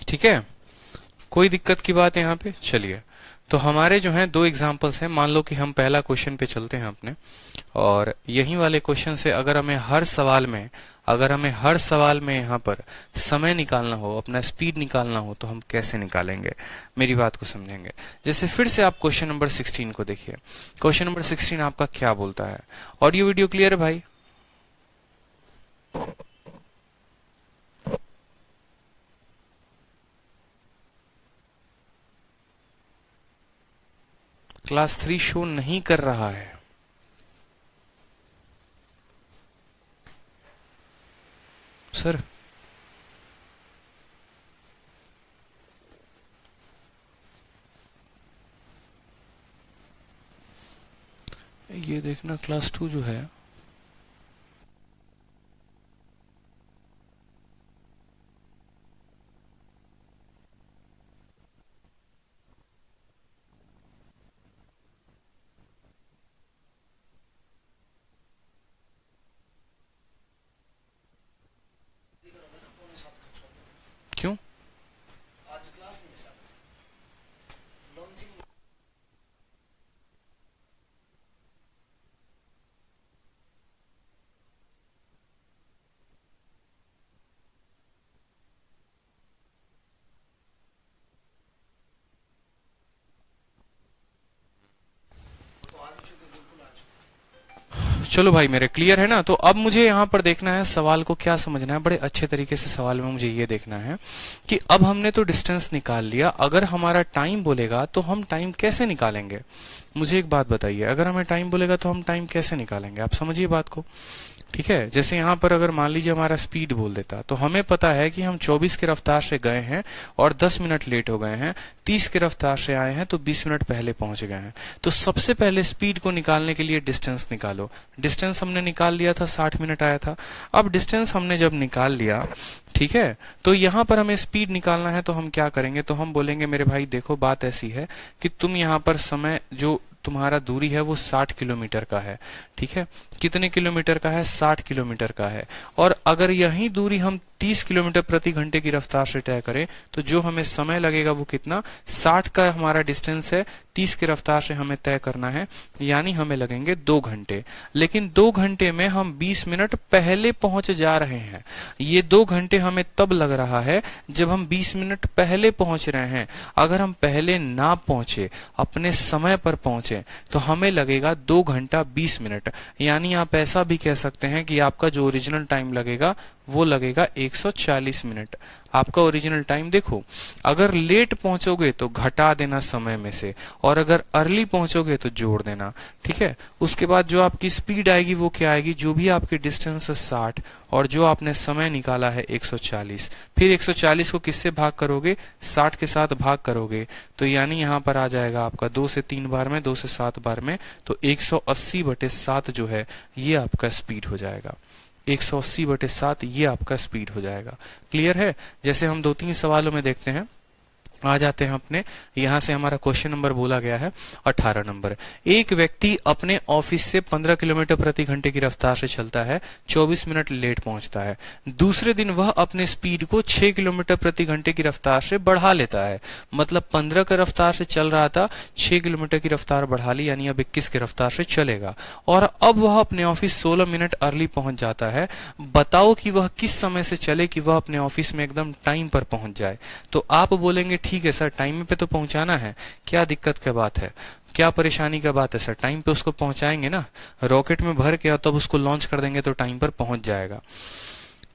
ठीक है, कोई दिक्कत की बात है यहाँ पे? चलिए, तो हमारे जो हैं दो एग्जाम्पल्स हैं। मान लो कि हम पहला क्वेश्चन पे चलते हैं अपने, और यही वाले क्वेश्चन से अगर हमें हर सवाल में यहाँ पर समय निकालना हो, अपना स्पीड निकालना हो, तो हम कैसे निकालेंगे, मेरी बात को समझेंगे। जैसे फिर से आप क्वेश्चन नंबर 16 को देखिए। क्वेश्चन नंबर 16 आपका क्या बोलता है? ऑडियो वीडियो क्लियर है भाई? क्लास 3 शो नहीं कर रहा है। सर ये देखना, क्लास 2 जो है क्यों? चलो भाई, मेरे क्लियर है ना? तो अब मुझे यहाँ पर देखना है सवाल को क्या समझना है। बड़े अच्छे तरीके से सवाल में मुझे ये देखना है कि अब हमने तो डिस्टेंस निकाल लिया, अगर हमारा टाइम बोलेगा तो हम टाइम कैसे निकालेंगे? मुझे एक बात बताइए, अगर हमें टाइम बोलेगा तो हम टाइम कैसे निकालेंगे? आप समझिए बात को। ठीक है, जैसे यहाँ पर अगर मान लीजिए हमारा स्पीड बोल देता, तो हमें पता है कि हम 24 की रफ्तार से गए हैं और 10 मिनट लेट हो गए हैं, 30 की रफ्तार से आए हैं तो 20 मिनट पहले पहुंच गए हैं। तो सबसे पहले स्पीड को निकालने के लिए डिस्टेंस निकालो। डिस्टेंस हमने निकाल लिया था, 60 मिनट आया था। अब डिस्टेंस हमने जब निकाल लिया, ठीक है, तो यहाँ पर हमें स्पीड निकालना है, तो हम क्या करेंगे? तो हम बोलेंगे मेरे भाई देखो, बात ऐसी है कि तुम यहाँ पर समय जो तुम्हारा दूरी है वो 60 किलोमीटर का है। ठीक है, कितने किलोमीटर का है? 60 किलोमीटर का है। और अगर यही दूरी हम 30 किलोमीटर प्रति घंटे की रफ्तार से तय करें तो जो हमें समय लगेगा वो कितना? 60 का हमारा डिस्टेंस है, 30 की रफ्तार से हमें तय करना है, यानी हमें लगेंगे 2 घंटे। लेकिन 2 घंटे में हम 20 मिनट पहले पहुंच जा रहे हैं। ये 2 घंटे हमें तब लग रहा है जब हम 20 मिनट पहले पहुंच रहे हैं। अगर हम पहले ना पहुंचे, अपने समय पर पहुंचे, तो हमें लगेगा 2 घंटा 20 मिनट। यानी आप ऐसा भी कह सकते हैं कि आपका जो ओरिजिनल टाइम लगेगा वो लगेगा 140 मिनट। आपका ओरिजिनल टाइम देखो, अगर लेट पहुंचोगे तो घटा देना समय में से, और अगर अर्ली पहुंचोगे तो जोड़ देना। ठीक है, उसके बाद जो आपकी स्पीड आएगी वो क्या आएगी? जो भी आपकी डिस्टेंस है 60 और जो आपने समय निकाला है 140, फिर 140 को किससे भाग करोगे? 60 के साथ भाग करोगे, तो यानी यहाँ पर आ जाएगा आपका 2 से 3 बार में, 2 से 7 बार में, तो 180/7 जो है ये आपका स्पीड हो जाएगा। 180/7 ये आपका स्पीड हो जाएगा। क्लियर है? जैसे हम 2-3 सवालों में देखते हैं, आ जाते हैं अपने यहां से। हमारा क्वेश्चन नंबर बोला गया है 18 नंबर। एक व्यक्ति अपने ऑफिस से 15 किलोमीटर प्रति घंटे की रफ्तार से चलता है, 24 मिनट लेट पहुंचता है। दूसरे दिन वह अपने स्पीड को 6 किलोमीटर प्रति घंटे की रफ्तार से बढ़ा लेता है। मतलब 15 की रफ्तार से चल रहा था, 6 किलोमीटर की रफ्तार बढ़ा ली, यानी अब 21 की रफ्तार से चलेगा। और अब वह अपने ऑफिस 16 मिनट अर्ली पहुंच जाता है। बताओ कि वह किस समय से चले कि वह अपने ऑफिस में एकदम टाइम पर पहुंच जाए? तो आप बोलेंगे ठीक है सर, टाइम पे तो पहुंचाना है, क्या दिक्कत की बात है, क्या परेशानी का बात है सर? टाइम पे उसको पहुंचाएंगे ना, रॉकेट में भर के तब उसको लॉन्च कर देंगे तो टाइम पर पहुंच जाएगा।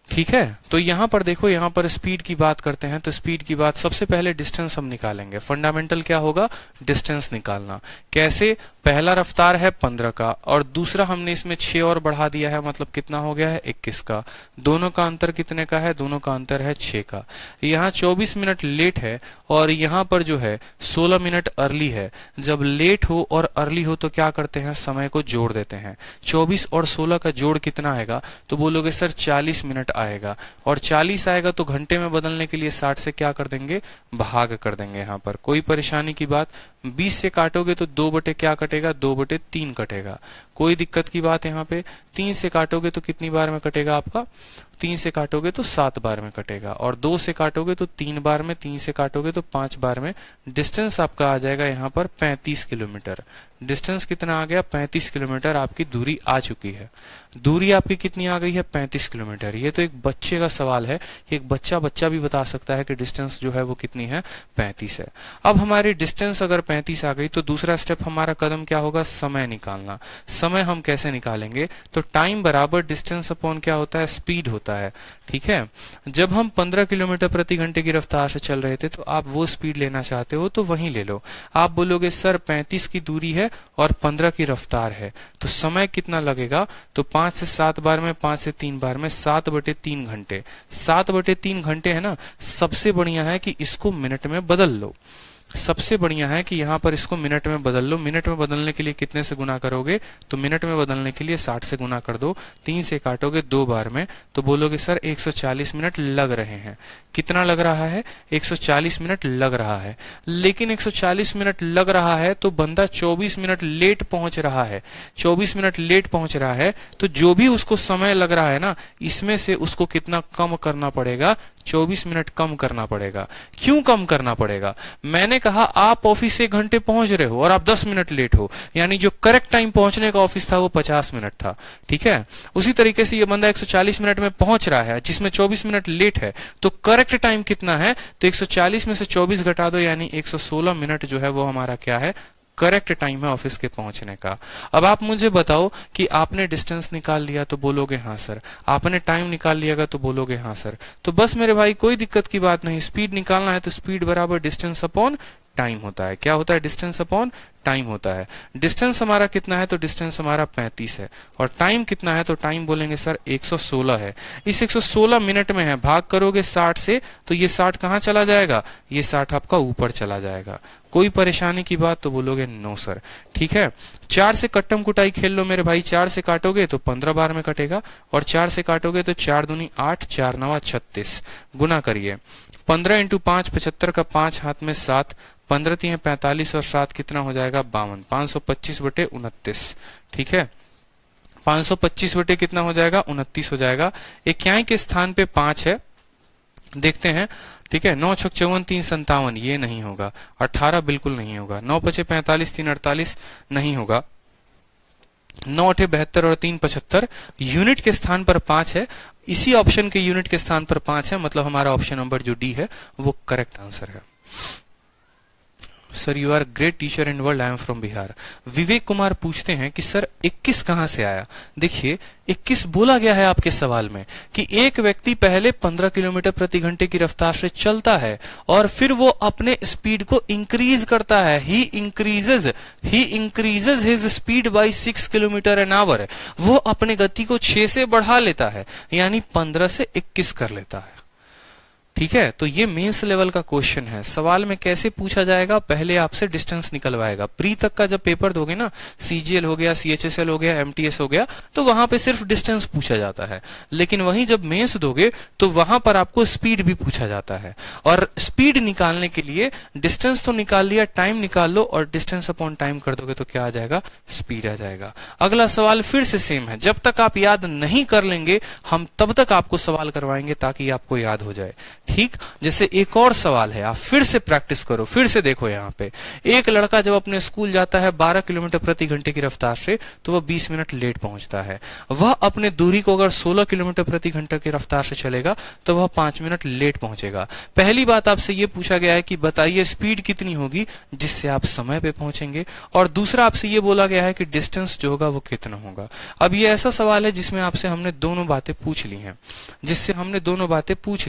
ठीक है, तो यहां पर देखो, यहां पर स्पीड की बात करते हैं, तो स्पीड की बात सबसे पहले डिस्टेंस हम निकालेंगे। फंडामेंटल क्या होगा? डिस्टेंस निकालना। कैसे? पहला रफ्तार है 15 का और दूसरा हमने इसमें 6 और बढ़ा दिया है, मतलब कितना हो गया है? 21 का। दोनों का अंतर कितने का है? दोनों का अंतर है 6 का। यहाँ 24 मिनट लेट है और यहाँ पर जो है 16 मिनट अर्ली है। जब लेट हो और अर्ली हो तो क्या करते हैं? समय को जोड़ देते हैं। 24 और 16 का जोड़ कितना आएगा? तो बोलोगे सर 40 मिनट आएगा, और 40 आएगा तो घंटे में बदलने के लिए 60 से क्या कर देंगे? भाग कर देंगे। यहाँ पर कोई परेशानी की बात? 20 से काटोगे तो 2 बटे क्या कटेगा, 2/3 कटेगा। कोई दिक्कत की बात यहाँ पे। 3 से काटोगे तो कितनी बार में कटेगा आपका, 3 से काटोगे तो 7 बार में कटेगा, और 2 से काटोगे तो 3 बार में, 3 से काटोगे तो 5 बार में। डिस्टेंस आपका आ जाएगा यहाँ पर 35 किलोमीटर। डिस्टेंस कितना आ गया, 35 किलोमीटर आपकी दूरी आ चुकी है। दूरी आपकी कितनी आ गई है, 35 किलोमीटर। ये तो एक बच्चे का सवाल है, एक बच्चा भी बता सकता है कि डिस्टेंस जो है वो कितनी है, 35 है। अब हमारी डिस्टेंस अगर 35 आ गई तो दूसरा स्टेप हमारा कदम क्या होगा, समय निकालना। समय हम कैसे निकालेंगे, तो टाइम बराबर डिस्टेंस अपॉन क्या होता है, स्पीड होता है। ठीक है, जब हम 15 किलोमीटर प्रति घंटे की रफ्तार से चल रहे थे तो आप वो स्पीड लेना चाहते हो तो वहीं ले लो। आप बोलोगे सर 35 की दूरी है और 15 की रफ्तार है, तो समय कितना लगेगा, तो 5 से 7 बार में, 5 से 3 बार में 7/3 घंटे। 7/3 घंटे है ना। सबसे बढ़िया है कि इसको मिनट में बदल लो। सबसे बढ़िया है कि यहाँ पर इसको मिनट में बदल लो। मिनट में बदलने के लिए कितने से गुना करोगे, तो मिनट में बदलने के लिए 60 से गुना कर दो। 3 से काटोगे 2 बार में तो बोलोगे सर 140 मिनट लग रहे हैं। कितना लग रहा है, 140 मिनट लग रहा है। लेकिन 140 मिनट लग रहा है तो बंदा 24 मिनट लेट पहुंच रहा है। 24 मिनट लेट पहुंच रहा है तो जो भी उसको समय लग रहा है ना, इसमें से उसको कितना कम करना पड़ेगा, 24 मिनट कम करना पड़ेगा। क्यों कम करना पड़ेगा, मैंने कहा आप ऑफिस से 1 घंटे पहुंच रहे हो और आप 10 मिनट लेट हो, यानी जो करेक्ट टाइम पहुंचने का ऑफिस था वो 50 मिनट था। ठीक है, उसी तरीके से ये बंदा 140 मिनट में पहुंच रहा है जिसमें 24 मिनट लेट है, तो करेक्ट टाइम कितना है, तो 140 में से 24 घटा दो, यानी 116 मिनट जो है वो हमारा क्या है, करेक्ट टाइम है ऑफिस के पहुंचने का। अब आप मुझे बताओ कि आपने डिस्टेंस निकाल लिया तो बोलोगे हाँ सर, आपने टाइम निकाल लिया तो बोलोगे हाँ सर। तो बस मेरे भाई कोई दिक्कत की बात नहीं, स्पीड निकालना है तो स्पीड बराबर डिस्टेंस अपॉन टाइम होता है। क्या होता है, डिस्टेंस अपॉन टाइम होता है। डिस्टेंस हमारा कितना है, तो डिस्टेंस हमारा 35 है, और टाइम कितना है, तो टाइम बोलेंगे सर 116 है। इस 116 मिनट में है, भाग करोगे 60 से तो ये 60 कहाँ चला जाएगा, ये 60 आपका ऊपर चला जाएगा। कोई परेशानी की बात तो बोलोगे नो सर। ठीक है, 4 से कट्टम कुटाई खेल लो मेरे भाई। 4 से काटोगे तो 15 बार में कटेगा, और 4 से काटोगे तो 4 दूनी 8, 4 9 36। गुना करिए, 15 इंटू 5 75 का 5 हाथ में 7, 15 3 45 और 7 कितना हो जाएगा 52, 525/29। ठीक है, 525 बटे कितना हो जाएगा, 29 हो जाएगा। इक्याई के स्थान पे 5 है, देखते हैं। ठीक है, 9 छक 54 3 57, ये नहीं होगा। 18 बिल्कुल नहीं होगा। 9 पचे 45 3 48 नहीं होगा। 9 8 72 और 3 75। यूनिट के स्थान पर 5 है, इसी ऑप्शन के यूनिट के स्थान पर 5 है, मतलब हमारा ऑप्शन नंबर जो डी है वो करेक्ट आंसर है। Sir you are great teacher in world, I am from Bihar. Vivek Kumar पूछते हैं कि सर 21 कहां से आया। देखिए 21 बोला गया है आपके सवाल में कि एक व्यक्ति पहले 15 किलोमीटर प्रति घंटे की रफ्तार से चलता है और फिर वो अपने स्पीड को इंक्रीज करता है। He increases his speed by 6 kilometre an hour. वो अपने गति को 6 से बढ़ा लेता है, यानी 15 से 21 कर लेता है। ठीक है, तो ये मेंस लेवल का क्वेश्चन है। सवाल में कैसे पूछा जाएगा, पहले आपसे डिस्टेंस निकलवाएगा। प्री तक का जब पेपर दोगे ना, सीजीएल हो गया, सीएचएसएल हो गया, एमटीएस हो गया, तो वहां पे सिर्फ डिस्टेंस पूछा जाता है। लेकिन वहीं जब मेंस दोगे तो वहां पर आपको स्पीड भी पूछा जाता है। और स्पीड निकालने के लिए डिस्टेंस तो निकाल लिया, टाइम निकाल लो, और डिस्टेंस अपॉन टाइम कर दोगे तो क्या आ जाएगा, स्पीड आ जाएगा। अगला सवाल फिर से सेम है। जब तक आप याद नहीं कर लेंगे हम तब तक आपको सवाल करवाएंगे ताकि आपको याद हो जाए। ठीक, जैसे एक और सवाल है, आप फिर से प्रैक्टिस करो, फिर से देखो। यहाँ पे एक लड़का जब अपने स्कूल जाता है 12 किलोमीटर प्रति घंटे की रफ्तार से तो वह 20 मिनट लेट पहुंचता है। वह अपने दूरी को अगर 16 किलोमीटर प्रति घंटे की रफ्तार से चलेगा तो वह 5 मिनट लेट पहुंचेगा। पहली बात आपसे यह पूछा गया है कि बताइए स्पीड कितनी होगी जिससे आप समय पे पहुंचेंगे, और दूसरा आपसे यह बोला गया है कि डिस्टेंस जो होगा वो कितना होगा। अब ये ऐसा सवाल है जिसमें आपसे हमने दोनों बातें पूछ ली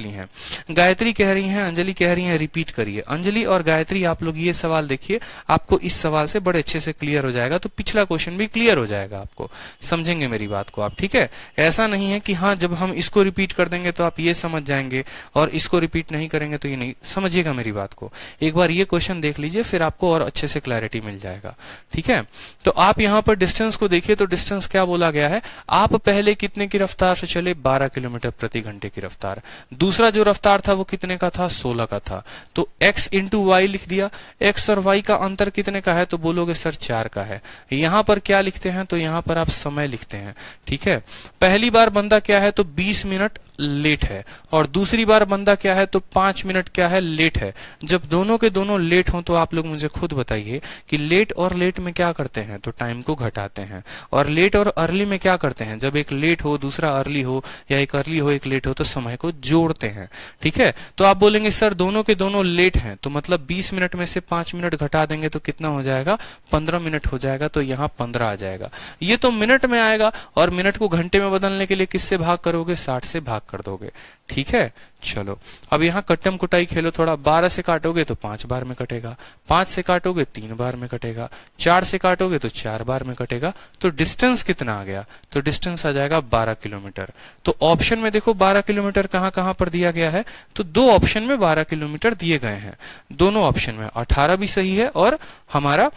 हैं, गायत्री कह रही हैं, अंजलि कह रही हैं रिपीट करिए। अंजलि और गायत्री आप लोग ये सवाल देखिए, आपको इस सवाल से बड़े अच्छे से क्लियर हो जाएगा, तो पिछला क्वेश्चन भी क्लियर हो जाएगा, आपको समझेंगे मेरी बात को आप। ठीक है, ऐसा नहीं है कि हाँ जब हम इसको रिपीट कर देंगे तो आप ये समझ जाएंगे और इसको रिपीट नहीं करेंगे तो ये नहीं समझिएगा मेरी बात को। एक बार ये क्वेश्चन देख लीजिए, फिर आपको और अच्छे से क्लैरिटी मिल जाएगा। ठीक है, तो आप यहाँ पर डिस्टेंस को देखिए, तो डिस्टेंस क्या बोला गया है, आप पहले कितने की रफ्तार से चले, 12 किलोमीटर प्रति घंटे की रफ्तार। दूसरा जो रफ्तार रफ्तार था वो कितने का था, 16 का था। तो x इंटू वाई लिख दिया। x और y का अंतर कितने का है, तो बोलोगे सर 4 का है। यहां पर क्या लिखते हैं, तो यहां पर आप समय लिखते हैं। ठीक है, पहली बार बंदा क्या है, तो 20 मिनट लेट है, और दूसरी बार बंदा क्या है, तो 5 मिनट क्या है, लेट है। जब दोनों के दोनों लेट हो तो आप लोग मुझे खुद बताइए कि लेट और लेट में क्या करते हैं, तो टाइम को घटाते हैं। और लेट और अर्ली में क्या करते हैं, जब एक लेट हो दूसरा अर्ली हो, या एक अर्ली हो एक लेट हो, तो समय को जोड़ते हैं। ठीक है, तो आप बोलेंगे सर दोनों के दोनों लेट हैं, तो मतलब 20 मिनट में से 5 मिनट घटा देंगे तो कितना हो जाएगा, 15 मिनट हो जाएगा। तो यहाँ 15 आ जाएगा। ये तो मिनट में आएगा, और मिनट को घंटे में बदलने के लिए किससे भाग करोगे, 60 से भाग कर दोगे। ठीक है, चलो अब यहाँ कट्टम कुटाई खेलो थोड़ा। 12 से काटोगे तो 5 बार में कटेगा, 5 से काटोगे 3 बार में कटेगा, 4 से काटोगे तो 4 बार में कटेगा। तो डिस्टेंस कितना आ गया, तो डिस्टेंस आ जाएगा 12 किलोमीटर। तो ऑप्शन में देखो 12 किलोमीटर कहाँ कहाँ पर दिया गया है, तो दो ऑप्शन में 12 किलोमीटर दिए गए हैं। दोनों ऑप्शन में 18 भी सही है, और हमारा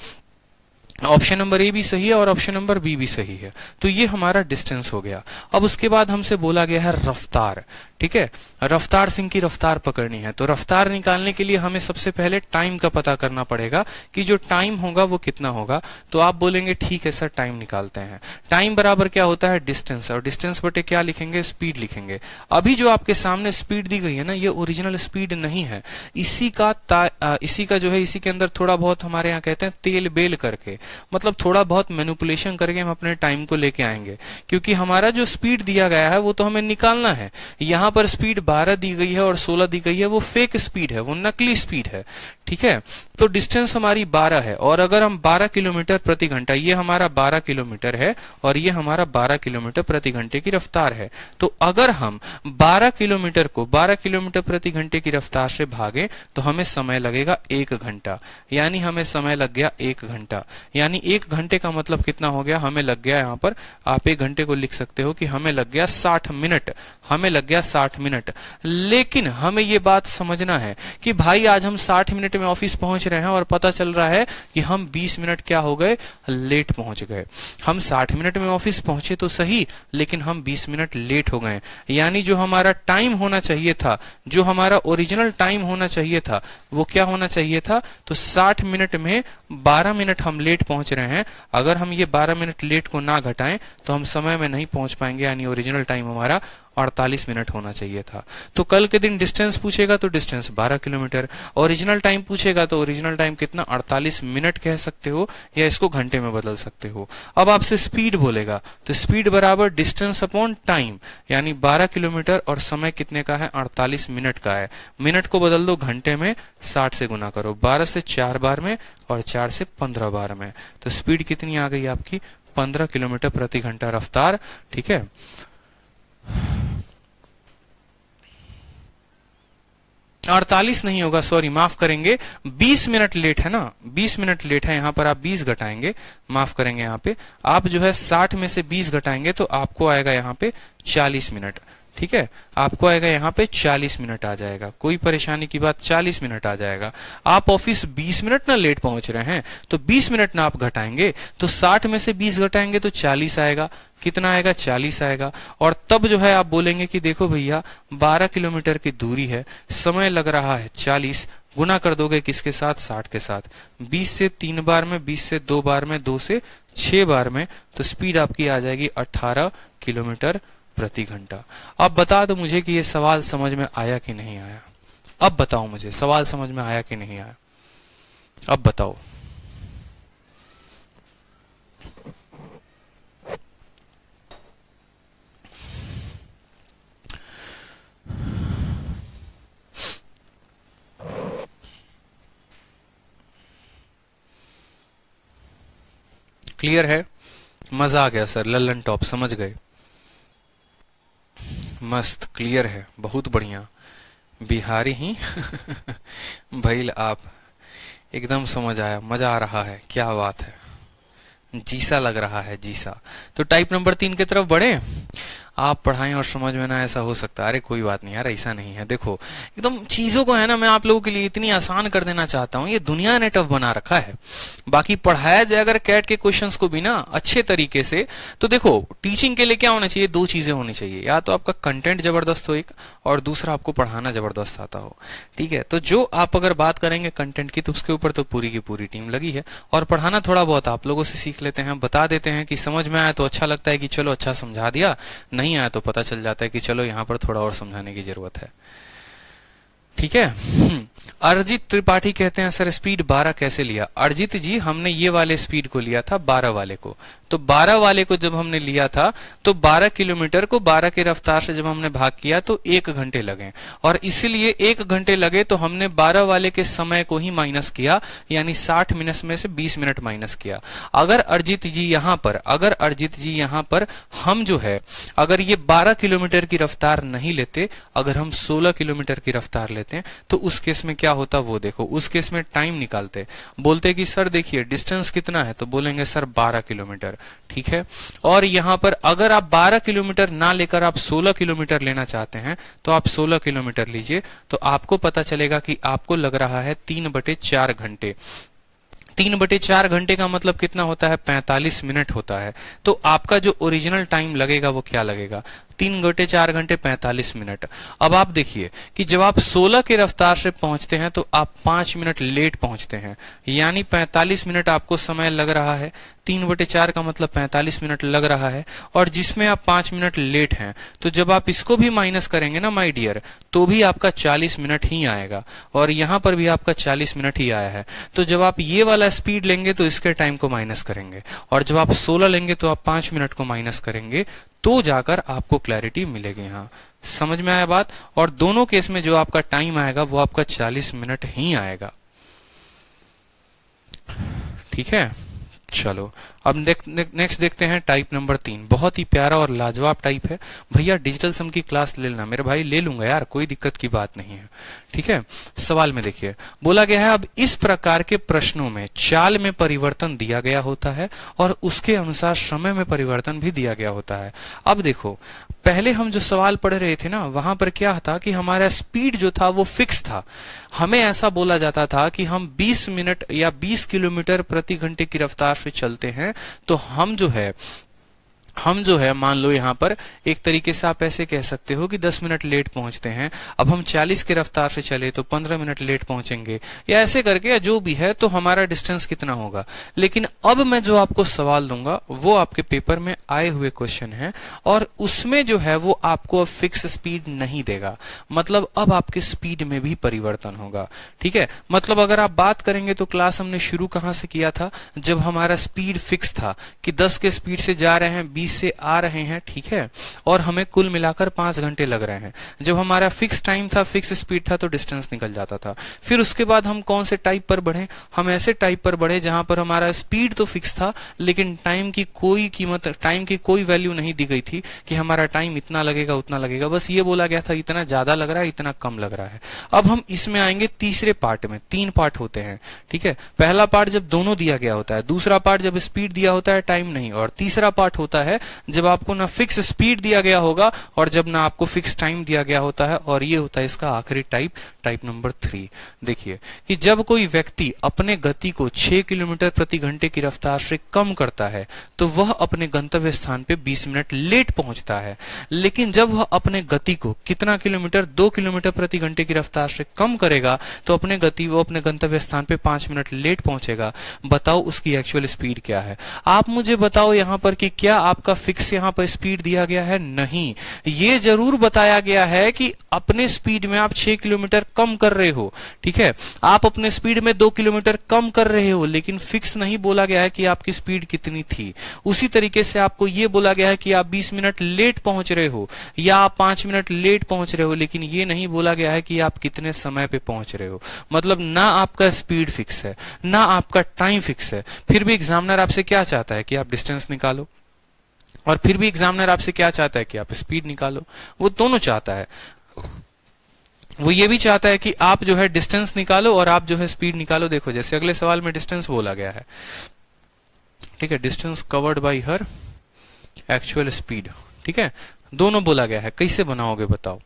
ऑप्शन नंबर ए भी सही है, और ऑप्शन नंबर बी भी सही है। तो ये हमारा डिस्टेंस हो गया। अब उसके बाद हमसे बोला गया है रफ्तार। ठीक है, रफ्तार सिंह की रफ्तार पकड़नी है। तो रफ्तार निकालने के लिए हमें सबसे पहले टाइम का पता करना पड़ेगा कि जो टाइम होगा वो कितना होगा। तो आप बोलेंगे ठीक है सर टाइम निकालते हैं। टाइम बराबर क्या होता है, डिस्टेंस, और डिस्टेंस बटे क्या लिखेंगे, स्पीड लिखेंगे। अभी जो आपके सामने स्पीड दी गई है ना, ये ओरिजिनल स्पीड नहीं है। इसी का जो है, इसी के अंदर थोड़ा बहुत हमारे यहाँ कहते हैं तेल बेल करके, मतलब थोड़ा बहुत मैनिपुलेशन करके हम अपने टाइम को लेके आएंगे। क्योंकि हमारा जो स्पीड दिया गया है वो तो हमें निकालना है। यहाँ पर स्पीड 12 दी गई है और 16 दी गई है, वो फेक स्पीड है, वो नकली स्पीड है। ठीक है, तो डिस्टेंस हमारी 12 है, और अगर हम 12 किलोमीटर प्रति घंटा, ये हमारा 12 किलोमीटर है और ये हमारा 12 किलोमीटर प्रति घंटे की रफ्तार है। तो अगर हम 12 किलोमीटर को 12 किलोमीटर प्रति घंटे की रफ्तार से भागे तो हमें समय लगेगा 1 घंटा। यानी हमें समय लग गया 1 घंटा। यानी 1 घंटे का मतलब कितना हो गया, हमें लग गया, यहाँ पर आप 1 घंटे को लिख सकते हो कि हमें लग गया 60 मिनट। हमें लग गया 60 मिनट। लेकिन हमें ये बात समझना है कि भाई आज हम 60 मिनट में ऑफिस पहुंच रहे हैं और पता चल रहा है कि हम 20 मिनट क्या हो गए, लेट पहुंच गए। हम 60 मिनट में ऑफिस पहुंचे तो सही, लेकिन हम 20 मिनट लेट हो गए। यानी जो हमारा टाइम होना चाहिए था, जो हमारा ओरिजिनल टाइम होना चाहिए था, वो क्या होना चाहिए था, तो 60 मिनट में 12 मिनट हम लेट पहुंच रहे हैं। अगर हम ये 12 मिनट लेट को ना घटाएं तो हम समय में नहीं पहुंच पाएंगे। यानी ओरिजिनल टाइम हमारा 48 मिनट होना चाहिए था। तो कल के दिन डिस्टेंस पूछेगा तो डिस्टेंस 12 किलोमीटर, ओरिजिनल टाइम पूछेगा तो ओरिजिनल टाइम कितना, 48 मिनट कह सकते हो, या इसको घंटे में बदल सकते हो। अब आपसे स्पीड बोलेगा तो स्पीड बराबर डिस्टेंस अपॉन टाइम, यानी 12 किलोमीटर और समय कितने का है, 48 मिनट का है। मिनट को बदल दो घंटे में, 60 से गुना करो, 12 से 4 बार में और 4 से 15 बार में। तो स्पीड कितनी आ गई आपकी, 15 किलोमीटर प्रति घंटा रफ्तार। ठीक है, 48 नहीं होगा, सॉरी माफ करेंगे, 20 मिनट लेट है ना, 20 मिनट लेट है। यहाँ पर आप 20 घटाएंगे, माफ करेंगे, यहाँ पे आप जो है 60 में से 20 घटाएंगे तो आपको आएगा यहाँ पे 40 मिनट। ठीक है, आपको आएगा यहाँ पे 40 मिनट आ जाएगा, कोई परेशानी की बात, 40 मिनट आ जाएगा। आप ऑफिस 20 मिनट ना लेट पहुंच रहे हैं तो 20 मिनट ना आप घटाएंगे तो 60 में से 20 घटाएंगे तो 40 आएगा। कितना आएगा, 40 आएगा। और तब जो है आप बोलेंगे कि देखो भैया 12 किलोमीटर की दूरी है, समय लग रहा है 40, गुना कर दोगे किसके साथ, 60 के साथ। 20 से 3 बार में, 20 से 2 बार में, 2 से 6 बार में, तो स्पीड आपकी आ जाएगी 18 किलोमीटर प्रति घंटा। अब बता दो मुझे कि ये सवाल समझ में आया कि नहीं आया। अब बताओ मुझे सवाल समझ में आया कि नहीं आया, अब बताओ। क्लियर है, मजा आ गया सर, लल्लन टॉप समझ गए, मस्त क्लियर है, बहुत बढ़िया। बिहारी ही भैल आप, एकदम समझ आया, मजा आ रहा है, क्या बात है, जीसा लग रहा है, जीसा। तो टाइप नंबर 3 की तरफ बढ़े। आप पढ़ाएं और समझ में ना ऐसा हो सकता है। अरे कोई बात नहीं यार, ऐसा नहीं है। देखो एकदम चीजों को है ना, मैं आप लोगों के लिए इतनी आसान कर देना चाहता हूं, ये दुनिया ने टफ बना रखा है। बाकी पढ़ाया जाए अगर कैट के क्वेश्चंस को भी ना अच्छे तरीके से, तो देखो टीचिंग के लिए क्या होना चाहिए, दो चीजें होनी चाहिए, या तो आपका कंटेंट जबरदस्त हो एक, और दूसरा आपको पढ़ाना जबरदस्त आता हो। ठीक है, तो जो आप अगर बात करेंगे कंटेंट की, तो उसके ऊपर तो पूरी की पूरी टीम लगी है, और पढ़ाना थोड़ा बहुत आप लोगों से सीख लेते हैं, बता देते हैं कि समझ में आया तो अच्छा लगता है कि चलो अच्छा समझा दिया, नहीं आया तो पता चल जाता है कि चलो यहाँ पर थोड़ा और समझाने की जरूरत है। ठीक है। अरजित त्रिपाठी कहते हैं सर स्पीड 12 कैसे लिया? अरजित जी हमने ये वाले स्पीड को लिया था 12 वाले को, तो 12 वाले को जब हमने लिया था तो 12 किलोमीटर को 12 की रफ्तार से जब हमने भाग किया तो 1 घंटे लगे, और इसीलिए 1 घंटे लगे तो हमने 12 वाले के समय को ही माइनस किया, यानी 60 मिनट में से 20 मिनट माइनस किया। अगर अरजित जी यहाँ पर हम जो है, अगर ये 12 किलोमीटर की रफ्तार नहीं लेते, अगर हम 16 किलोमीटर की रफ्तार लेते हैं, तो उस केस में क्या होता वो देखो। उस केस में टाइम निकालते, बोलते कि सर देखिए डिस्टेंस कितना है, तो बोलेंगे सर 12 किलोमीटर। ठीक है, और यहां पर अगर आप 12 किलोमीटर ना लेकर आप 16 किलोमीटर लेना चाहते हैं, तो आप 16 किलोमीटर लीजिए, तो आपको पता चलेगा कि आपको लग रहा है 3/4 घंटे। 3/4 घंटे का मतलब कितना होता है, 45 मिनट होता है। तो आपका जो ओरिजिनल टाइम लगेगा वो क्या लगेगा, 3/4 घंटे 45 मिनट। अब आप देखिए कि जब आप 16 की रफ्तार से पहुंचते हैं तो आप 5 मिनट लेट पहुंचते हैं, यानी 45 मिनट आपको समय लग रहा है। 3/4 का मतलब 45 मिनट लग रहा है, और जिसमें आप 5 मिनट लेट हैं, तो जब आप इसको भी माइनस करेंगे ना माय डियर, तो भी आपका 40 मिनट ही आएगा, और यहां पर भी आपका 40 मिनट ही आया है। तो जब आप ये वाला स्पीड लेंगे तो इसके टाइम को माइनस करेंगे, और जब आप 16 लेंगे तो आप 5 मिनट को माइनस करेंगे, तो जाकर आपको क्लैरिटी मिलेगी। यहाँ समझ में आया बात? और दोनों केस में जो आपका टाइम आएगा वो आपका 40 मिनट ही आएगा। ठीक है, चलो अब नेक्स्ट देखते हैं टाइप नंबर 3। बहुत ही प्यारा और लाजवाब टाइप है। भैया डिजिटल सम की क्लास ले लेना। मेरे भाई ले लूंगा यार, कोई दिक्कत की बात नहीं है। ठीक है, सवाल में देखिए बोला गया है, अब इस प्रकार के प्रश्नों में चाल में परिवर्तन दिया गया होता है और उसके अनुसार समय में परिवर्तन भी दिया गया होता है। अब देखो पहले हम जो सवाल पढ़ रहे थे ना, वहां पर क्या था कि हमारा स्पीड जो था वो फिक्स था। हमें ऐसा बोला जाता था कि हम 20 मिनट या 20 किलोमीटर प्रति घंटे की रफ्तार से चलते हैं, तो हम जो है मान लो यहाँ पर एक तरीके से आप ऐसे कह सकते हो कि 10 मिनट लेट पहुंचते हैं। अब हम 40 की रफ्तार से चले तो 15 मिनट लेट पहुंचेंगे, या ऐसे करके, या जो भी है, तो हमारा डिस्टेंस कितना होगा। लेकिन अब मैं जो आपको सवाल दूंगा वो आपके पेपर में आए हुए क्वेश्चन है, और उसमें जो है वो आपको अब फिक्स स्पीड नहीं देगा, मतलब अब आपके स्पीड में भी परिवर्तन होगा। ठीक है, मतलब अगर आप बात करेंगे तो क्लास हमने शुरू कहां से किया था, जब हमारा स्पीड फिक्स था कि 10 के स्पीड से जा रहे हैं, 20 से आ रहे हैं। ठीक है, और हमें कुल मिलाकर 5 घंटे लग रहे हैं। जब हमारा फिक्स टाइम था, फिक्स स्पीड था, तो डिस्टेंस निकल जाता था। फिर उसके बाद हम कौन से टाइप पर बढ़े, हम ऐसे टाइप पर बढ़े जहां पर हमारा स्पीड तो फिक्स था, लेकिन टाइम की कोई कीमत, टाइम की कोई वैल्यू नहीं दी गई थी कि हमारा टाइम इतना लगेगा उतना लगेगा, बस ये बोला गया था इतना ज्यादा लग रहा है, इतना कम लग रहा है। अब हम इसमें आएंगे तीसरे पार्ट में। 3 पार्ट होते हैं। ठीक है, पहला पार्ट जब दोनों दिया गया होता है, दूसरा पार्ट जब स्पीड दिया होता है, टाइम नहीं, और तीसरा पार्ट होता है जब आपको ना फिक्स स्पीड दिया गया होगा और जब ना आपको फिक्स टाइम दिया गया होता है, और ये होता है इसका आखिरी टाइप नंबर 3। देखिए कि जब कोई व्यक्ति अपने गति को 6 किलोमीटर प्रति घंटे की रफ्तार से कम करता है तो वह अपने गंतव्य स्थान पे 20 मिनट लेट पहुंचता है, लेकिन जब वह अपने गति को कितना किलोमीटर, 2 किलोमीटर प्रति घंटे की रफ्तार से कम करेगा तो वो अपने गंतव्य स्थान पे 5 मिनट लेट पहुंचेगा। बताओ उसकी एक्चुअल स्पीड क्या है? आप मुझे बताओ यहाँ पर कि क्या आपका फिक्स यहाँ पर स्पीड दिया गया है? नहीं, ये जरूर बताया गया है कि अपने स्पीड में आप 6 किलोमीटर कम कर रहे हो। ठीक है, आप अपने स्पीड में 2 किलोमीटर कम कर रहे हो, लेकिन फिक्स नहीं बोला गया है कि आपकी स्पीड कितनी थी। उसी तरीके से आपको ये बोला गया है कि आप 20 मिनट लेट पहुंच रहे हो या आप 5 मिनट लेट पहुंच रहे हो, लेकिन ये नहीं बोला गया है कि आप कितने समय पे पहुंच रहे हो। मतलब ना आपका स्पीड फिक्स है, ना आपका टाइम फिक्स है। फिर भी एग्जामिनर आपसे क्या चाहता है कि आप डिस्टेंस निकालो, और फिर भी एग्जामिनर आपसे क्या चाहता है कि आप स्पीड निकालो। वो दोनों चाहता है। वो ये भी चाहता है कि आप जो है डिस्टेंस निकालो और आप जो है स्पीड निकालो। देखो जैसे अगले सवाल में डिस्टेंस बोला गया है। ठीक है, distance covered by her actual speed. ठीक है, दोनों बोला गया है। कैसे बनाओगे बताओ,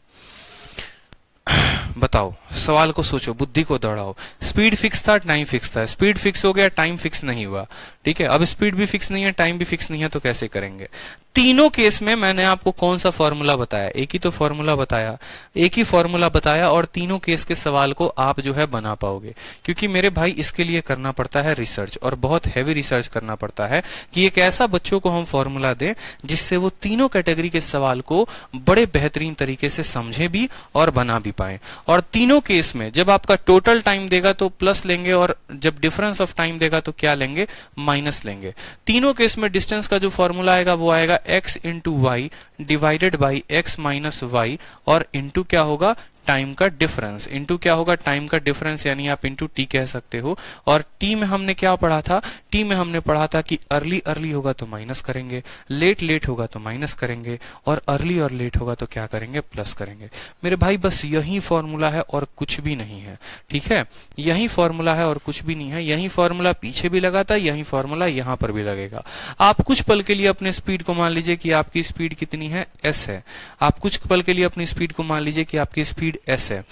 बताओ, सवाल को सोचो, बुद्धि को दौड़ाओ। स्पीड फिक्स था, टाइम फिक्स था, स्पीड फिक्स हो गया, टाइम फिक्स नहीं हुआ। ठीक है, अब स्पीड भी फिक्स नहीं है, टाइम भी फिक्स नहीं है, तो कैसे करेंगे? तीनों केस में मैंने आपको कौन सा फॉर्मूला बताया? एक ही तो फॉर्मूला बताया, एक ही फॉर्मूला बताया, और तीनों केस के सवाल को आप जो है बना पाओगे। क्योंकि मेरे भाई इसके लिए करना पड़ता है रिसर्च, और बहुत हैवी रिसर्च करना पड़ता है कि एक ऐसा बच्चों को हम फॉर्मूला दें जिससे वो तीनों कैटेगरी के सवाल को बड़े बेहतरीन तरीके से समझे भी और बना भी पाए। और तीनों केस में जब आपका टोटल टाइम देगा तो प्लस लेंगे, और जब डिफरेंस ऑफ टाइम देगा तो क्या लेंगे? माइनस लेंगे। तीनों केस में डिस्टेंस का जो फॉर्मूला आएगा वो आएगा x into y divided by x minus y, और इंटू क्या होगा? टाइम का डिफरेंस। इंटू क्या होगा? टाइम का डिफरेंस, यानी आप इंटू टी कह सकते हो। और टी में हमने क्या पढ़ा था? टी में हमने पढ़ा था कि अर्ली अर्ली होगा तो माइनस करेंगे, लेट लेट होगा तो माइनस करेंगे, और अर्ली और लेट होगा तो क्या करेंगे? प्लस करेंगे। मेरे भाई बस यही फॉर्मूला है और कुछ भी नहीं है। ठीक है, यही फॉर्मूला है और कुछ भी नहीं है। यही फॉर्मूला पीछे भी लगा था, यही फॉर्मूला यहां पर भी लगेगा। आप कुछ पल के लिए अपने स्पीड को मान लीजिए कि आपकी स्पीड कितनी है? एस है। आप कुछ पल के लिए अपनी स्पीड को मान लीजिए कि आपकी स्पीड एस है।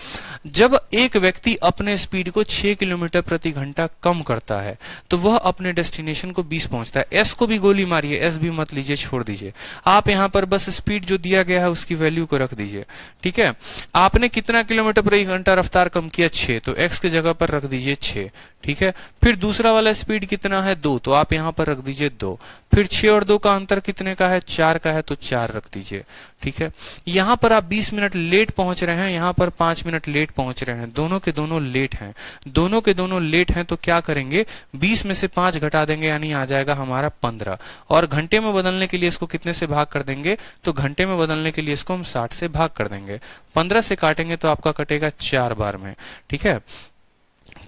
जब एक व्यक्ति अपने स्पीड को 6 किलोमीटर प्रति घंटा कम करता है तो वह अपने डेस्टिनेशन को 20 पहुंचता है। एस को भी गोली मारिए, एस भी मत लीजिए, छोड़ दीजिए। आप यहां पर बस स्पीड जो दिया गया है उसकी वैल्यू को रख दीजिए। ठीक है, आपने कितना किलोमीटर प्रति घंटा रफ्तार कम किया? 6, तो एक्स की जगह पर रख दीजिए 6। ठीक है, फिर दूसरा वाला स्पीड कितना है? 2, तो आप यहां पर रख दीजिए 2। फिर 6 और 2 का अंतर कितने का है? 4 का है, तो 4 रख दीजिए। ठीक है, यहां पर आप 20 मिनट लेट पहुंच रहे हैं, यहां पर 5 मिनट लेट पहुंच रहे हैं। दोनों के दोनों लेट हैं, दोनों के दोनों लेट हैं, तो क्या करेंगे? 20 में से 5 घटा देंगे, यानी आ जाएगा हमारा 15। और घंटे में बदलने के लिए इसको कितने से भाग कर देंगे? तो घंटे में बदलने के लिए इसको हम 60 से भाग कर देंगे। 15 से काटेंगे तो आपका कटेगा 4 बार में। ठीक है,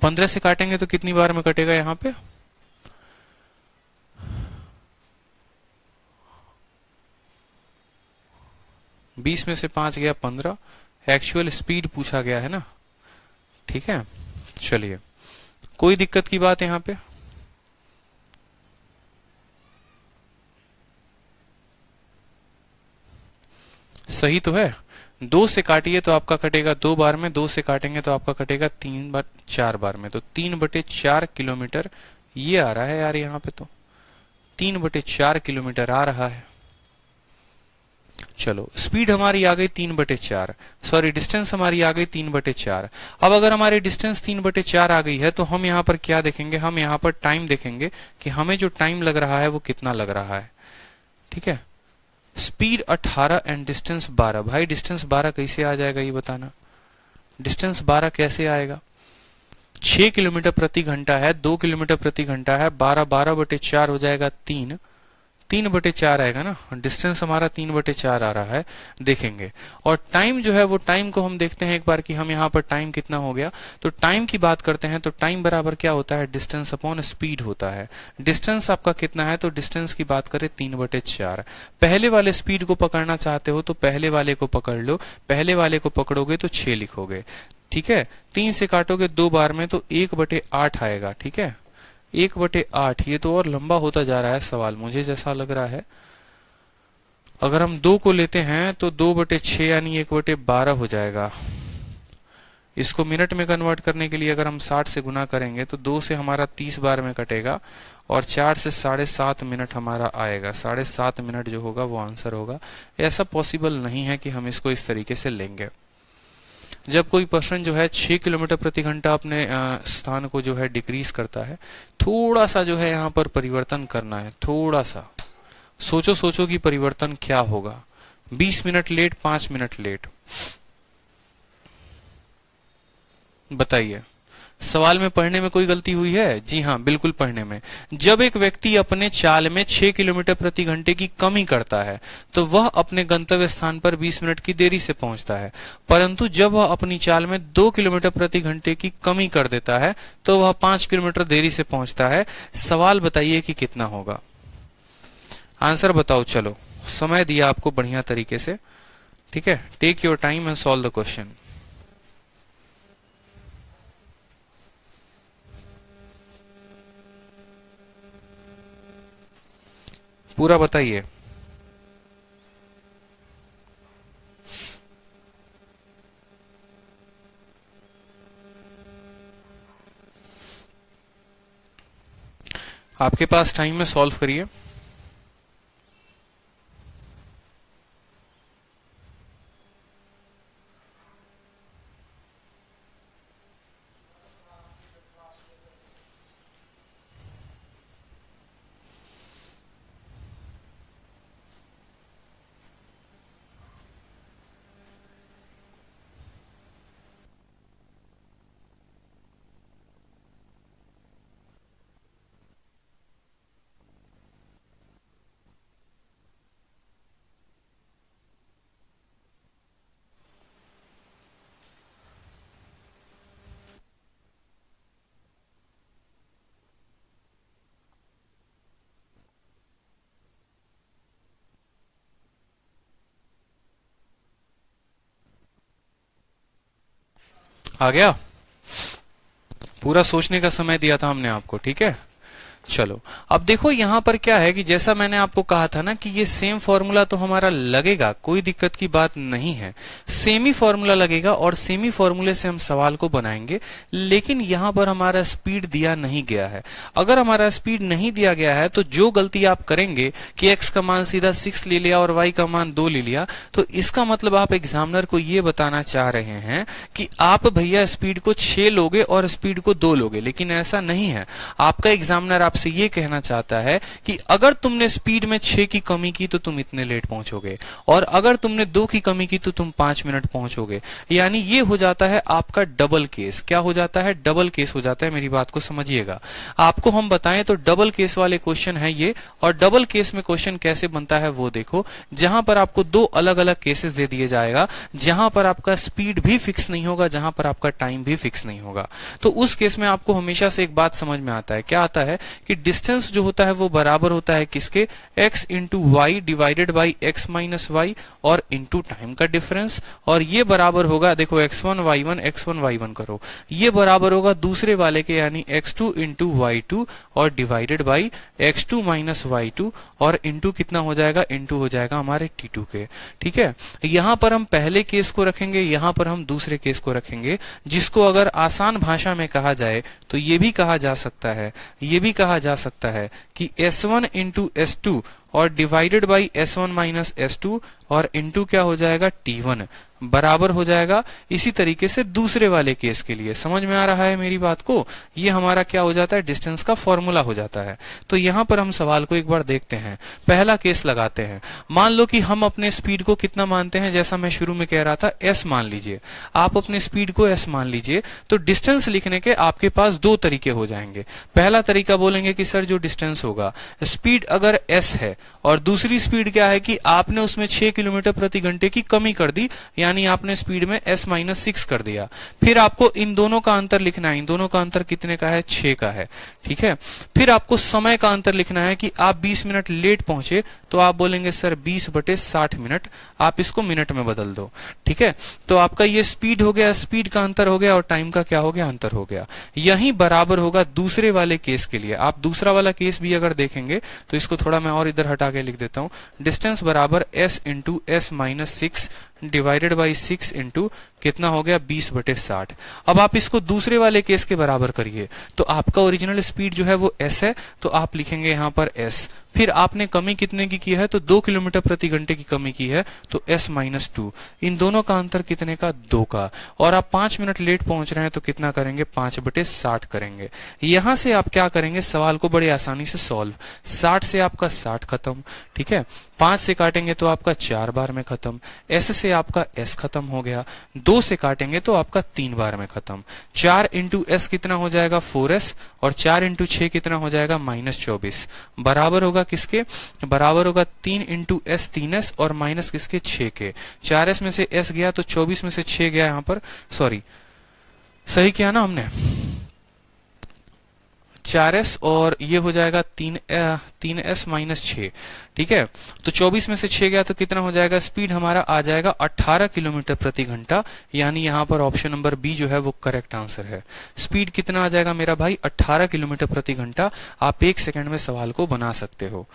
15 से काटेंगे तो कितनी बार में कटेगा? यहां पे 20 में से 5 गया 15। एक्चुअल स्पीड पूछा गया है ना। ठीक है, चलिए, कोई दिक्कत की बात यहां पे? सही तो है। 2 से काटिए तो आपका कटेगा 2 बार में, 2 से काटेंगे तो आपका कटेगा 4 बार में। तो 3/4 किलोमीटर ये आ रहा है यार, यहाँ पे तो 3/4 किलोमीटर आ रहा है। चलो, स्पीड हमारी आ गई 3/4, सॉरी डिस्टेंस हमारी आ गई 3/4। अब अगर हमारी डिस्टेंस 3/4 आ गई है तो हम यहाँ पर क्या देखेंगे? हम यहाँ पर टाइम देखेंगे कि हमें जो टाइम लग रहा है वो कितना लग रहा है। ठीक है, स्पीड 18 एंड डिस्टेंस 12। भाई डिस्टेंस 12 कैसे आ जाएगा ये बताना? डिस्टेंस 12 कैसे आएगा? 6 किलोमीटर प्रति घंटा है, 2 किलोमीटर प्रति घंटा है, 12/4 हो जाएगा 3/4 आएगा ना। डिस्टेंस हमारा 3/4 आ रहा है, देखेंगे। और टाइम जो है वो टाइम को हम देखते हैं एक बार कि हम यहाँ पर टाइम कितना हो गया। तो टाइम की बात करते हैं तो टाइम बराबर क्या होता है? डिस्टेंस अपॉन स्पीड होता है। डिस्टेंस आपका कितना है? तो डिस्टेंस की बात करें 3/4। पहले वाले स्पीड को पकड़ना चाहते हो तो पहले वाले को पकड़ लो, पहले वाले को पकड़ोगे तो 6 लिखोगे। ठीक है, 3 से काटोगे 2 बार में तो 1/8 आएगा। ठीक है, 1/8। ये तो और लंबा होता जा रहा है सवाल, मुझे जैसा लग रहा है। अगर हम 2 को लेते हैं तो 2/6 यानी 1/12 हो जाएगा। इसको मिनट में कन्वर्ट करने के लिए अगर हम 60 से गुना करेंगे तो 2 से हमारा 30 बार में कटेगा, और 4 से 7.5 मिनट हमारा आएगा। 7.5 मिनट जो होगा वो आंसर होगा। ऐसा पॉसिबल नहीं है कि हम इसको इस तरीके से लेंगे। जब कोई पर्सन जो है 6 किलोमीटर प्रति घंटा अपने स्थान को जो है डिक्रीज करता है, थोड़ा सा जो है यहाँ पर परिवर्तन करना है, थोड़ा सा सोचो सोचो कि परिवर्तन क्या होगा। 20 मिनट लेट, 5 मिनट लेट, बताइए। सवाल में पढ़ने में कोई गलती हुई है? जी हाँ, बिल्कुल पढ़ने में। जब एक व्यक्ति अपने चाल में 6 किलोमीटर प्रति घंटे की कमी करता है तो वह अपने गंतव्य स्थान पर 20 मिनट की देरी से पहुंचता है, परंतु जब वह अपनी चाल में 2 किलोमीटर प्रति घंटे की कमी कर देता है तो वह 5 किलोमीटर देरी से पहुंचता है। सवाल बताइए कि कितना होगा? आंसर बताओ। चलो, समय दिया आपको बढ़िया तरीके से। ठीक है, take your time and solve the question. पूरा बताइए। आपके पास टाइम में सॉल्व करिए। आ गया? पूरा सोचने का समय दिया था हमने आपको, ठीक है। चलो अब देखो यहां पर क्या है कि जैसा मैंने आपको कहा था ना कि ये सेम फॉर्मूला तो हमारा लगेगा, कोई दिक्कत की बात नहीं है, सेम ही फॉर्मूला लगेगा और सेम ही फॉर्मूले से हम सवाल को बनाएंगे। लेकिन यहां पर हमारा स्पीड दिया नहीं गया है। अगर हमारा स्पीड नहीं दिया गया है तो जो गलती आप करेंगे कि x का मान सीधा 6 ले लिया और y का मान 2 ले लिया, तो इसका मतलब आप एग्जामिनर को ये बताना चाह रहे हैं कि आप भैया स्पीड को 6 लोगे और स्पीड को 2 लोगे। लेकिन ऐसा नहीं है। आपका एग्जामिनर आपसे ये कहना चाहता है कि अगर तुमने स्पीड में 6 की कमी की तो तुम इतने लेट पहुंचोगे, और अगर तुमने 2 की कमी की तो तुम 5 मिनट पहुंचोगे। यानी ये हो जाता है आपका डबल केस। क्या हो जाता है? डबल केस हो जाता है। मेरी बात को समझिएगा। आपको हम बताएं तो डबल केस वाले क्वेश्चन है ये, और डबल केस में क्वेश्चन कैसे बनता है वो देखो, जहां पर आपको 2 अलग अलग केसेस दे दिए जाएगा, जहां पर आपका स्पीड भी फिक्स नहीं होगा, जहां पर आपका टाइम भी फिक्स नहीं होगा। तो उस केस में आपको हमेशा से एक बात समझ में आता है, क्या आता है कि डिस्टेंस जो होता है वो बराबर होता है किसके? x into y divided by x minus y और इंटू टाइम का डिफरेंस। और ये बराबर होगा, देखो x1 y1 करो, ये बराबर होगा दूसरे वाले के यानी x2 इंटू y2 और divided by x2 minus y2 और इंटू कितना हो जाएगा? इंटू हो जाएगा हमारे t2 के। ठीक है, यहां पर हम पहले केस को रखेंगे, यहां पर हम दूसरे केस को रखेंगे, जिसको अगर आसान भाषा में कहा जाए तो ये भी कहा जा सकता है, ये भी कहा जा सकता है कि S1 इंटू S2 और divided by S1 minus S2 और इंटू क्या हो जाएगा? T1 बराबर हो जाएगा। इसी तरीके से दूसरे वाले केस के लिए, समझ में आ रहा है मेरी बात को? ये हमारा क्या हो जाता है? डिस्टेंस का फॉर्मूला हो जाता है। तो यहां पर हम सवाल को एक बार देखते हैं। पहला केस लगाते हैं। मान लो कि हम अपने स्पीड को कितना मानते हैं? जैसा मैं शुरू में कह रहा था, s मान लीजिए। आप अपने स्पीड को s मान लीजिए। तो डिस्टेंस लिखने के आपके पास 2 तरीके हो जाएंगे। पहला तरीका बोलेंगे कि सर जो डिस्टेंस होगा, स्पीड अगर s है और दूसरी स्पीड क्या है कि आपने उसमें 6 किलोमीटर प्रति घंटे की कमी कर दी, यानी आपने स्पीड में s माइनस 6 कर दिया। फिर आपको इन दोनों का अंतर लिखना है। इन दोनों का अंतर कितने का है? 6 का है। ठीक है, फिर आपको समय का अंतर लिखना है कि आप 20 मिनट लेट पहुंचे, तो आप बोलेंगे सर 20/60 मिनट, आप इसको मिनट में बदल दो। ठीक है, तो आपका ये स्पीड हो गया, स्पीड का अंतर हो गया और टाइम का क्या हो गया? अंतर हो गया। यही बराबर होगा दूसरे वाले केस के लिए। आप दूसरा वाला केस भी अगर देखेंगे तो इसको थोड़ा मैं और इधर हटा के लिख देता हूं। डिस्टेंस बराबर s into S minus 6 divided by 6 into कितना हो गया? 20/60। अब आप इसको दूसरे वाले केस के बराबर करिए, तो आपका ओरिजिनल स्पीड जो है वो s है, तो आप लिखेंगे यहां पर s। फिर आपने कमी कितने की है? तो 2 किलोमीटर प्रति घंटे की कमी की है, तो s माइनस 2। इन दोनों का अंतर कितने का? 2 का। और आप 5 मिनट लेट पहुंच रहे हैं, तो कितना करेंगे? 5/60 करेंगे। यहां से आप क्या करेंगे? सवाल को बड़े आसानी से सॉल्व। 60 से आपका 60 खत्म। ठीक है, 5 से काटेंगे तो आपका 4 बार में खत्म। s से आपका s खत्म हो गया। 2 से काटेंगे तो आपका 3 बार में खत्म। 4 इंटू एस कितना हो जाएगा? 4s और 4 इंटू 6 कितना हो जाएगा? -24 बराबर होगा किसके? बराबर होगा 3 इंटू एस 3s और माइनस किसके? 6 के। 4s में से s गया तो 24 में से 6 गया। यहां पर सॉरी, सही किया ना हमने? 4s और ये हो जाएगा 3s माइनस 6। ठीक है, तो 24 में से 6 गया तो कितना हो जाएगा? स्पीड हमारा आ जाएगा 18 किलोमीटर प्रति घंटा। यानी यहां पर ऑप्शन नंबर बी जो है वो करेक्ट आंसर है। स्पीड कितना आ जाएगा मेरा भाई? 18 किलोमीटर प्रति घंटा। आप 1 सेकंड में सवाल को बना सकते हो।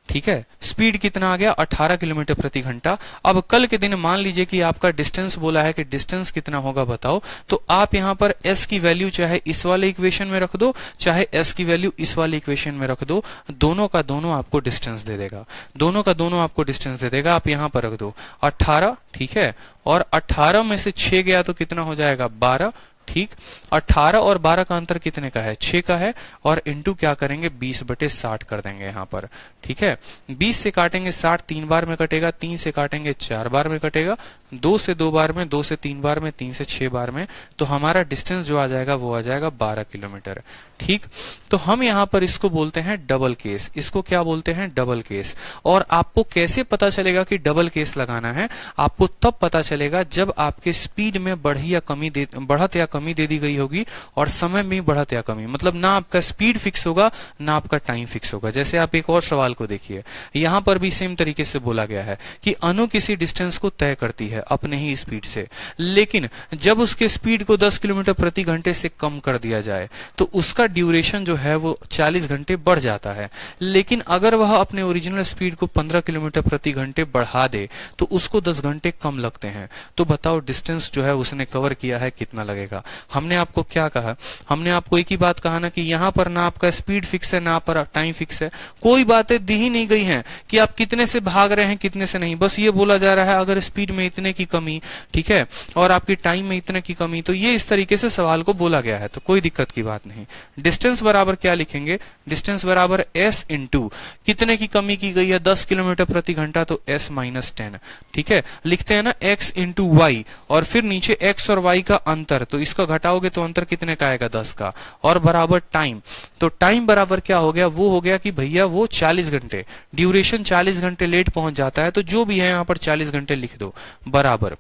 ठीक है, स्पीड कितना आ गया 18 किलोमीटर प्रति घंटा। अब कल के दिन मान लीजिए कि आपका डिस्टेंस बोला है कि डिस्टेंस कितना होगा बताओ, तो आप यहां पर s की वैल्यू चाहे इस वाले इक्वेशन में रख दो, चाहे s की वैल्यू इस वाले इक्वेशन में रख दो, दोनों का दोनों आपको डिस्टेंस दे देगा, दोनों का दोनों आपको डिस्टेंस दे देगा। आप यहां पर रख दो 18, ठीक है, और 18 में से 6 गया तो कितना हो जाएगा 12, ठीक। 18 और 12 का अंतर कितने का है 6 का है, और इंटू क्या करेंगे 20/60 कर देंगे यहां पर, ठीक है। 20 से काटेंगे 60 3 बार में कटेगा, 3 से काटेंगे 4 बार में कटेगा, 2 से 2 बार में, 2 से 3 बार में, 3 से 6 बार में, तो हमारा डिस्टेंस जो आ जाएगा वो आ जाएगा 12 किलोमीटर, ठीक। तो हम यहां पर इसको बोलते हैं डबल केस, इसको क्या बोलते हैं डबल केस। और आपको कैसे पता चलेगा कि डबल केस लगाना है, आपको तब पता चलेगा जब आपके स्पीड में बढ़त या कमी दे दी गई होगी, और समय में बढ़त या कमी, मतलब ना आपका स्पीड फिक्स होगा ना आपका टाइम फिक्स होगा। जैसे आप एक और सवाल को देखिए, यहां पर भी सेम तरीके से बोला गया है कि अनु किसी डिस्टेंस को तय करती है अपने ही स्पीड से, लेकिन जब उसके स्पीड को 10 किलोमीटर प्रति घंटे से कम कर दिया जाए तो उसका ड्यूरेशन जो है वो 40 घंटे बढ़ जाता है। लेकिन अगर वह अपने ओरिजिनल स्पीड को 15 किलोमीटर प्रति घंटे बढ़ा दे तो उसको 10 घंटे कम लगते हैं। तो बताओ डिस्टेंस जो है उसने कवर किया है कितना लगेगा। हमने आपको क्या कहा, हमने आपको एक ही बात कहा ना कि यहां पर ना आपका स्पीड फिक्स है ना पर टाइम फिक्स है, कोई बातें दी ही नहीं गई हैं कि आप कितने से भाग रहे हैं कितने से नहीं, बस ये बोला जा रहा है अगर स्पीड में इतने की कमी, ठीक है, और आपकी टाइम में इतने की कमी, तो ये इस तरीके से सवाल को बोला गया है, तो कोई दिक्कत की बात नहीं। डिस्टेंस बराबर क्या लिखेंगे, डिस्टेंस बराबर s इंटू कितने की कमी की गई है 10 किलोमीटर प्रति घंटा, तो s माइनस 10, ठीक है। लिखते हैं ना x इंटू वाई, और फिर नीचे x और y का अंतर, तो इसका घटाओगे तो अंतर कितने का आएगा 10 का, और बराबर टाइम, तो टाइम बराबर क्या हो गया, वो हो गया कि भैया वो 40 घंटे, ड्यूरेशन 40 घंटे लेट पहुंच जाता है, तो जो भी है यहां पर 40 घंटे लिख दो बराबर।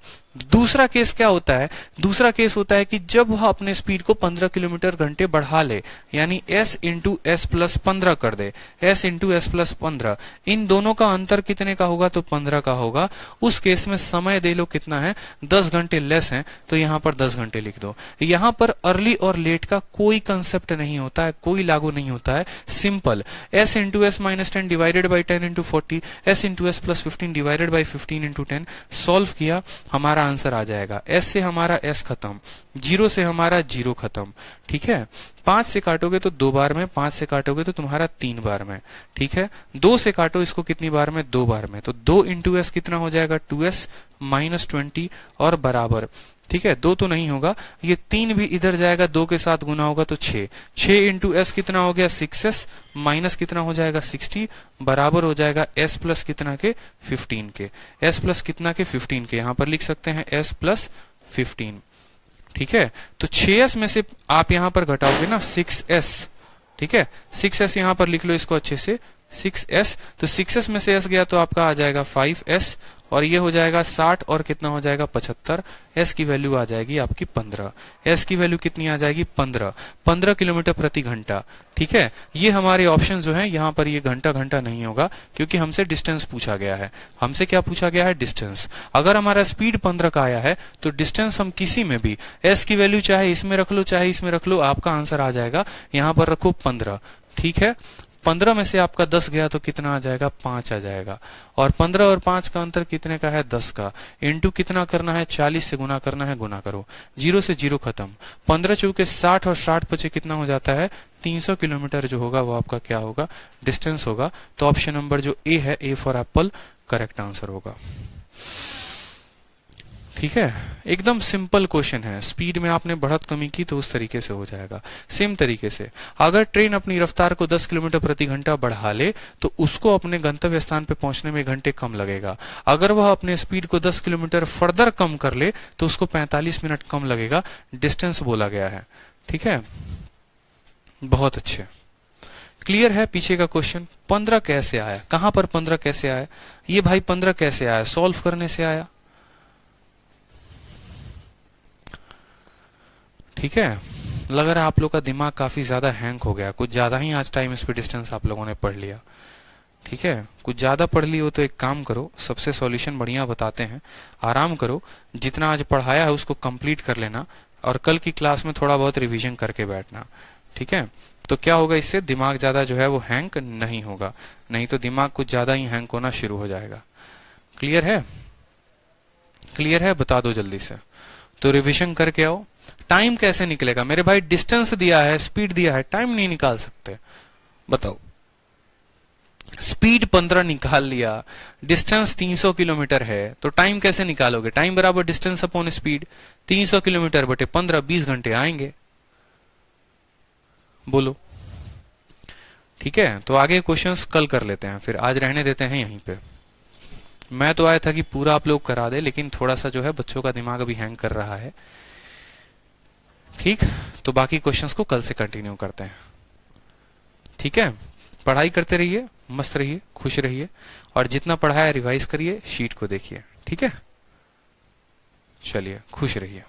दूसरा केस क्या होता है, दूसरा केस होता है कि जब वह अपने स्पीड को 15 किलोमीटर घंटे बढ़ा ले, यानी s इंटू एस प्लस 15 कर दे, s इंटू एस प्लस 15, इन दोनों का अंतर कितने का होगा, तो 15 का होगा। उस केस में समय दे लो कितना है 10 घंटे लेस है, तो यहां पर 10 घंटे लिख दो। यहां पर अर्ली और लेट का कोई कंसेप्ट नहीं होता है, कोई लागू नहीं होता है, simple s into S minus 10 divided by 10 into 40, s into S plus 15 divided by 15 into 10, solve किया हमारा आंसर आ जाएगा। s से हमारा s खत्म, 0 से हमारा 0 खत्म, ठीक है। 5 से काटोगे तो 2 बार में, 5 से काटोगे तो तुम्हारा 3 बार में, ठीक है। 2 से काटो इसको कितनी बार में, 2 बार में, तो 2 इंटू एस कितना हो जाएगा 2s माइनस 20, और बराबर, ठीक है। 2 तो नहीं होगा, ये 3 भी इधर जाएगा, 2 के साथ गुना होगा तो 6, 6 इंटू एस कितना हो गया 6s माइनस कितना हो जाएगा 60, बराबर हो जाएगा s प्लस कितना के 15 के, s प्लस कितना के 15 के, यहां पर लिख सकते हैं s प्लस 15, ठीक है। तो 6s में से आप यहां पर घटाओगे ना 6s, ठीक है, 6s यहां पर लिख लो इसको अच्छे से, 6s, तो 6s में से s गया तो आपका आ जाएगा 5s, और ये हो जाएगा 60 और कितना हो जाएगा 75, s की वैल्यू आ जाएगी आपकी 15, s की वैल्यू कितनी आ जाएगी 15 किलोमीटर प्रति घंटा, ठीक है। ये हमारे ऑप्शन जो हैं, यहाँ पर ये घंटा घंटा नहीं होगा क्योंकि हमसे डिस्टेंस पूछा गया है। हमसे क्या पूछा गया है, डिस्टेंस। अगर हमारा स्पीड 15 का आया है तो डिस्टेंस हम किसी में भी s की वैल्यू चाहे इसमें रख लो चाहे इसमें रख लो, आपका आंसर आ जाएगा। यहाँ पर रखो 15, ठीक है। 15 में से आपका 10 गया तो कितना आ जाएगा 5 आ जाएगा, और 15 और 5 का अंतर कितने का है 10 का, इंटू कितना करना है 40 से गुना करना है, गुना करो, 0 से 0 खत्म, 15 चौके 60 और 60 बचे कितना हो जाता है 300 किलोमीटर जो होगा वो आपका क्या होगा, डिस्टेंस होगा। तो ऑप्शन नंबर जो ए है, A for Apple, correct answer होगा, ठीक है। एकदम सिंपल क्वेश्चन है, स्पीड में आपने बढ़त कमी की तो उस तरीके से हो जाएगा। सेम तरीके से अगर ट्रेन अपनी रफ्तार को 10 किलोमीटर प्रति घंटा बढ़ा ले तो उसको अपने गंतव्य स्थान पे पहुंचने में घंटे कम लगेगा। अगर वह अपने स्पीड को 10 किलोमीटर फर्दर कम कर ले तो उसको 45 मिनट कम लगेगा, डिस्टेंस बोला गया है, ठीक है। बहुत अच्छे, क्लियर है। पीछे का क्वेश्चन 15 कैसे आया, कहां पर 15 कैसे आया, ये भाई 15 कैसे आया, सॉल्व करने से आया, ठीक है। लग रहा है आप लोग का दिमाग काफी ज्यादा हैंग हो गया, कुछ ज्यादा ही आज टाइम स्पीड डिस्टेंस आप लोगों ने पढ़ लिया, ठीक है। कुछ ज्यादा पढ़ लियो तो एक काम करो, सबसे सॉल्यूशन बढ़िया बताते हैं, आराम करो, जितना आज पढ़ाया है उसको कंप्लीट कर लेना और कल की क्लास में थोड़ा बहुत रिवीजन करके बैठना, ठीक है। तो क्या होगा, इससे दिमाग ज्यादा जो है वो हैंग नहीं होगा, नहीं तो दिमाग कुछ ज्यादा ही हैंग होना शुरू हो जाएगा। क्लियर है? क्लियर है? बता दो जल्दी से। तो रिवीजन करके आओ। टाइम कैसे निकलेगा मेरे भाई? डिस्टेंस दिया है, स्पीड दिया है, टाइम नहीं निकाल सकते। बताओ। स्पीड 15 निकाल लिया, डिस्टेंस 300 किलोमीटर है, तो टाइम कैसे निकालोगे? टाइम बराबर डिस्टेंस अपॉन स्पीड, 300 किलोमीटर बटे 15, 20 घंटे आएंगे। बोलो। ठीक है, तो आगे क्वेश्चंस कल कर लेते हैं, फिर आज रहने देते हैं यहीं पे। मैं तो आया था कि पूरा आप लोग करा दे, लेकिन थोड़ा सा जो है बच्चों का दिमाग अभी हैंग कर रहा है। ठीक, तो बाकी क्वेश्चंस को कल से कंटिन्यू करते हैं। ठीक है, पढ़ाई करते रहिए, मस्त रहिए, खुश रहिए, और जितना पढ़ाया रिवाइज करिए, शीट को देखिए। ठीक है, चलिए खुश रहिए।